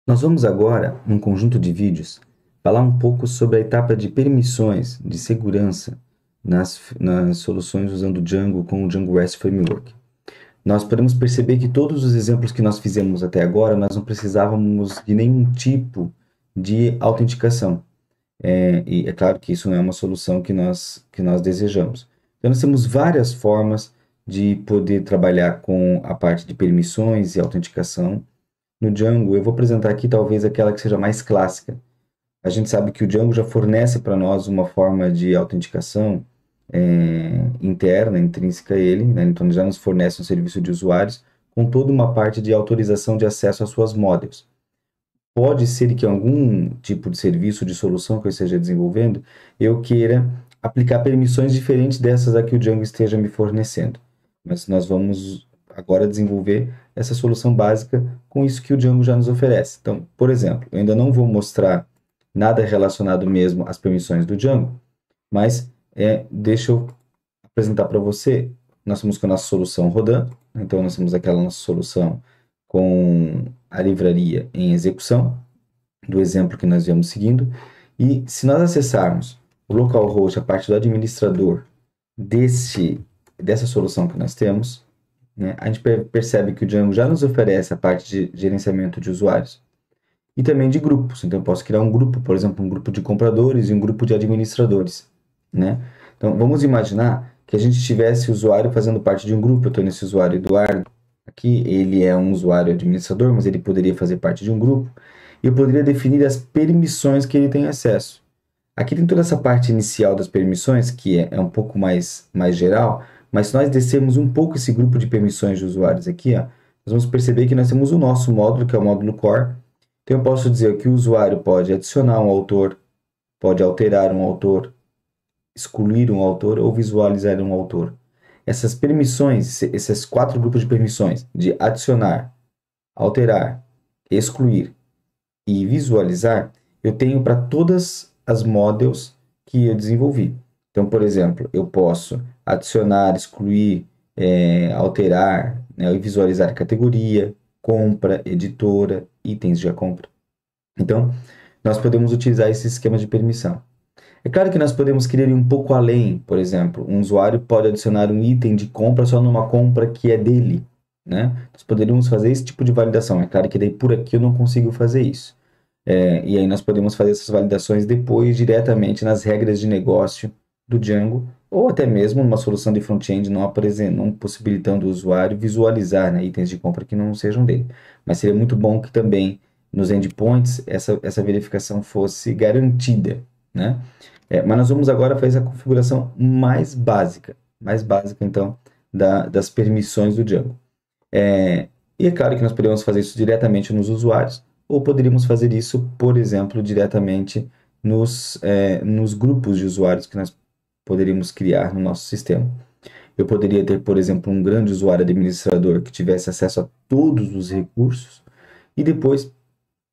Nós vamos agora, num conjunto de vídeos, falar um pouco sobre a etapa de permissões de segurança nas soluções usando o Django com o Django REST Framework. Nós podemos perceber que todos os exemplos que nós fizemos até agora, nós não precisávamos de nenhum tipo de autenticação. E é claro que isso não é uma solução que nós desejamos. Então, nós temos várias formas de poder trabalhar com a parte de permissões e autenticação no Django. Eu vou apresentar aqui talvez aquela que seja mais clássica. A gente sabe que o Django já fornece para nós uma forma de autenticação interna, intrínseca a ele, né? Então, ele já nos fornece um serviço de usuários com toda uma parte de autorização de acesso às suas models. Pode ser que algum tipo de serviço, de solução que eu esteja desenvolvendo, eu queira aplicar permissões diferentes dessas a que o Django esteja me fornecendo. Mas nós vamos agora desenvolver essa solução básica com isso que o Django já nos oferece. Então, por exemplo, eu ainda não vou mostrar nada relacionado mesmo às permissões do Django, mas deixa eu apresentar para você. Nós estamos com a nossa solução rodando, então nós temos aquela nossa solução com a livraria em execução, do exemplo que nós viemos seguindo, e se nós acessarmos o localhost, a parte do administrador dessa solução que nós temos, né, a gente percebe que o Django já nos oferece a parte de gerenciamento de usuários e também de grupos. Então, eu posso criar um grupo, por exemplo, um grupo de compradores e um grupo de administradores, né? Então, vamos imaginar que a gente tivesse o usuário fazendo parte de um grupo. Eu estou nesse usuário Eduardo aqui, ele é um usuário administrador, mas ele poderia fazer parte de um grupo. E eu poderia definir as permissões que ele tem acesso. Aqui tem toda essa parte inicial das permissões, que é um pouco mais geral, mas se nós descermos um pouco esse grupo de permissões de usuários aqui, ó, nós vamos perceber que nós temos o nosso módulo, que é o módulo core. Então eu posso dizer que o usuário pode adicionar um autor, pode alterar um autor, excluir um autor ou visualizar um autor. Essas permissões, esses 4 grupos de permissões, de adicionar, alterar, excluir e visualizar, eu tenho para todas as models que eu desenvolvi. Então, por exemplo, eu posso adicionar, excluir, alterar, né, e visualizar categoria, compra, editora, itens de compra. Então, nós podemos utilizar esse esquema de permissão. É claro que nós podemos querer ir um pouco além. Por exemplo, um usuário pode adicionar um item de compra só numa compra que é dele, né? Nós poderíamos fazer esse tipo de validação. É claro que daí por aqui eu não consigo fazer isso. E aí nós podemos fazer essas validações depois diretamente nas regras de negócio do Django, ou até mesmo numa solução de front-end não possibilitando o usuário visualizar, né, itens de compra que não sejam dele. Mas seria muito bom que também nos endpoints essa verificação fosse garantida, né? Mas nós vamos agora fazer a configuração mais básica então das permissões do Django. E é claro que nós poderíamos fazer isso diretamente nos usuários, ou poderíamos fazer isso, por exemplo, diretamente nos grupos de usuários que nós poderíamos criar no nosso sistema. Eu poderia ter, por exemplo, um grande usuário administrador que tivesse acesso a todos os recursos e depois,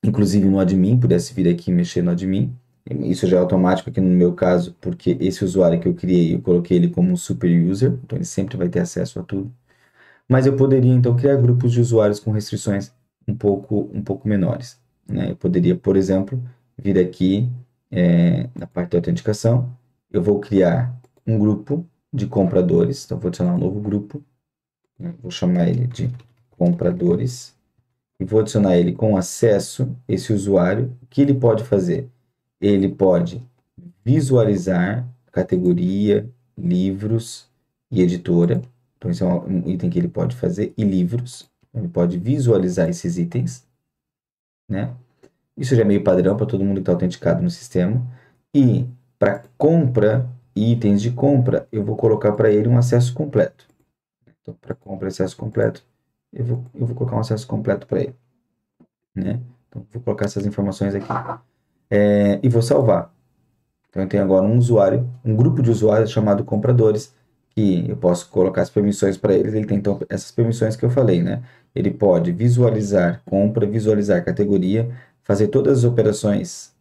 inclusive no admin, pudesse vir aqui e mexer no admin. Isso já é automático aqui no meu caso, porque esse usuário que eu criei, eu coloquei ele como um super user, então ele sempre vai ter acesso a tudo. Mas eu poderia então criar grupos de usuários com restrições um pouco menores, né? Eu poderia, por exemplo, vir aqui na parte da autenticação, eu vou criar um grupo de compradores, então vou adicionar um novo grupo, né? Vou chamar ele de compradores e vou adicionar ele com acesso, esse usuário. O que ele pode fazer? Ele pode visualizar categoria, livros e editora. Então, esse é um item que ele pode fazer, e livros. Ele pode visualizar esses itens, né? Isso já é meio padrão para todo mundo que está autenticado no sistema. E para compra, itens de compra, eu vou colocar para ele um acesso completo. Então, para compra e acesso completo, eu vou colocar um acesso completo para ele, né? Então, vou colocar essas informações aqui. E vou salvar. Então, eu tenho agora um grupo de usuários chamado compradores, que eu posso colocar as permissões para eles. Ele tem, então, essas permissões que eu falei, né? Ele pode visualizar compra, visualizar categoria, fazer todas as operações,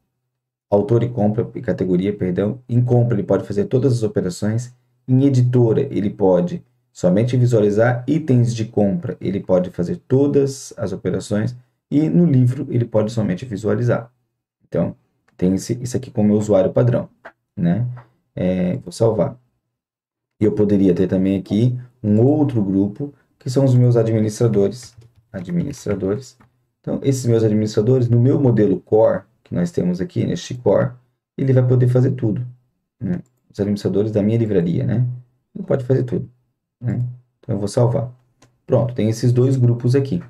autor e compra, e categoria, perdão. Em compra, ele pode fazer todas as operações. Em editora, ele pode somente visualizar itens de compra, ele pode fazer todas as operações. e no livro ele pode somente visualizar. Então, tem isso aqui como meu usuário padrão, né? Vou salvar. E eu poderia ter também aqui um outro grupo, que são os meus administradores. Administradores. Então, esses meus administradores, no meu modelo core, que nós temos aqui, neste core, ele vai poder fazer tudo, né? Os administradores da minha livraria, né? Ele pode fazer tudo, né? Então, eu vou salvar. Pronto, tem esses dois grupos aqui.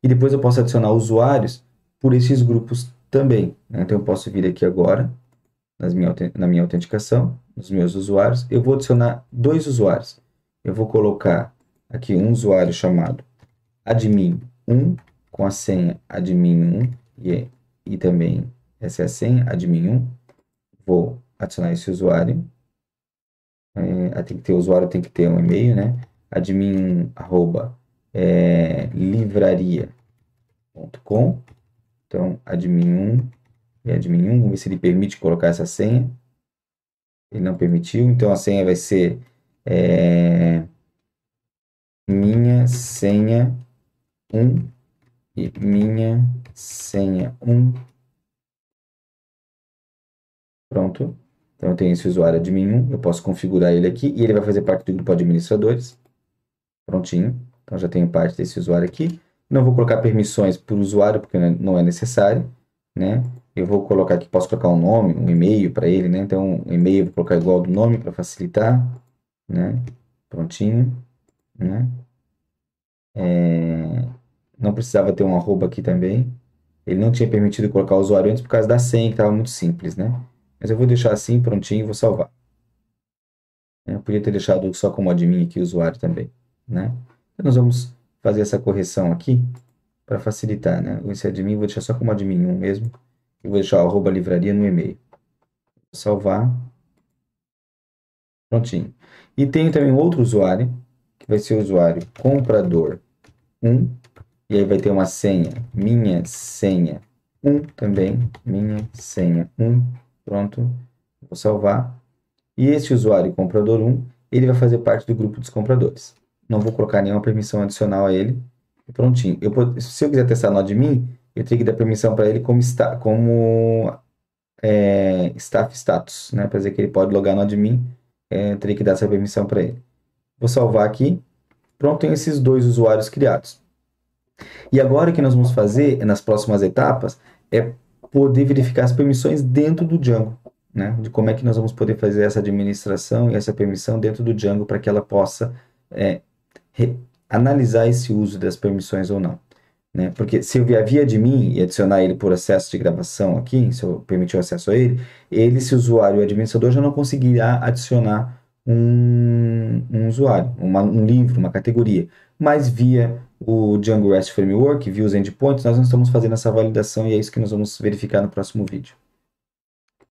E depois eu posso adicionar usuários por esses grupos também, né? Então, eu posso vir aqui agora, na minha autenticação, nos meus usuários, eu vou adicionar dois usuários. Eu vou colocar aqui um usuário chamado admin1, com a senha admin1, e também essa é a senha, admin1. Vou adicionar esse usuário. Tem que ter o usuário, tem que ter um e-mail, né? admin1, livraria.com. Então, admin1 e admin1, vamos ver se ele permite colocar essa senha. Ele não permitiu, então a senha vai ser minha senha 1 e minha senha 1. Pronto. Então eu tenho esse usuário admin1, eu posso configurar ele aqui e ele vai fazer parte do grupo administradores. Prontinho. Então já tenho parte desse usuário aqui. Não vou colocar permissões por usuário, porque não é necessário, né? Eu vou colocar aqui, posso colocar um nome, um e-mail para ele, né? Então, um e-mail eu vou colocar igual ao do nome para facilitar, né? Prontinho, né? Não precisava ter um arroba aqui também. Ele não tinha permitido colocar o usuário antes por causa da senha, que estava muito simples, né? Mas eu vou deixar assim, prontinho, e vou salvar. Eu podia ter deixado só como admin aqui o usuário também, né? Então, nós vamos fazer essa correção aqui para facilitar, né? Esse admin, vou deixar só como admin1 mesmo. E vou deixar o arroba livraria no e-mail. Vou salvar. Prontinho. E tenho também um outro usuário, que vai ser o usuário comprador1. E aí vai ter uma senha, minha senha 1 também. Minha senha 1. Pronto. Vou salvar. E esse usuário comprador1, ele vai fazer parte do grupo dos compradores. Não vou colocar nenhuma permissão adicional a ele. E prontinho. Se eu quiser testar no admin, eu tenho que dar permissão para ele como staff status, né? Para dizer que ele pode logar no admin, eu teria que dar essa permissão para ele. Vou salvar aqui. Pronto, tem esses dois usuários criados. E agora o que nós vamos fazer nas próximas etapas é poder verificar as permissões dentro do Django, né? De como é que nós vamos poder fazer essa administração e essa permissão dentro do Django para que ela possa analisar esse uso das permissões ou não, né? Porque se eu vier via admin e adicionar ele por acesso de gravação aqui, se eu permitir o acesso a ele, esse usuário, o administrador, já não conseguirá adicionar um usuário, um livro, uma categoria. Mas via o Django REST Framework, via os endpoints, nós não estamos fazendo essa validação e é isso que nós vamos verificar no próximo vídeo.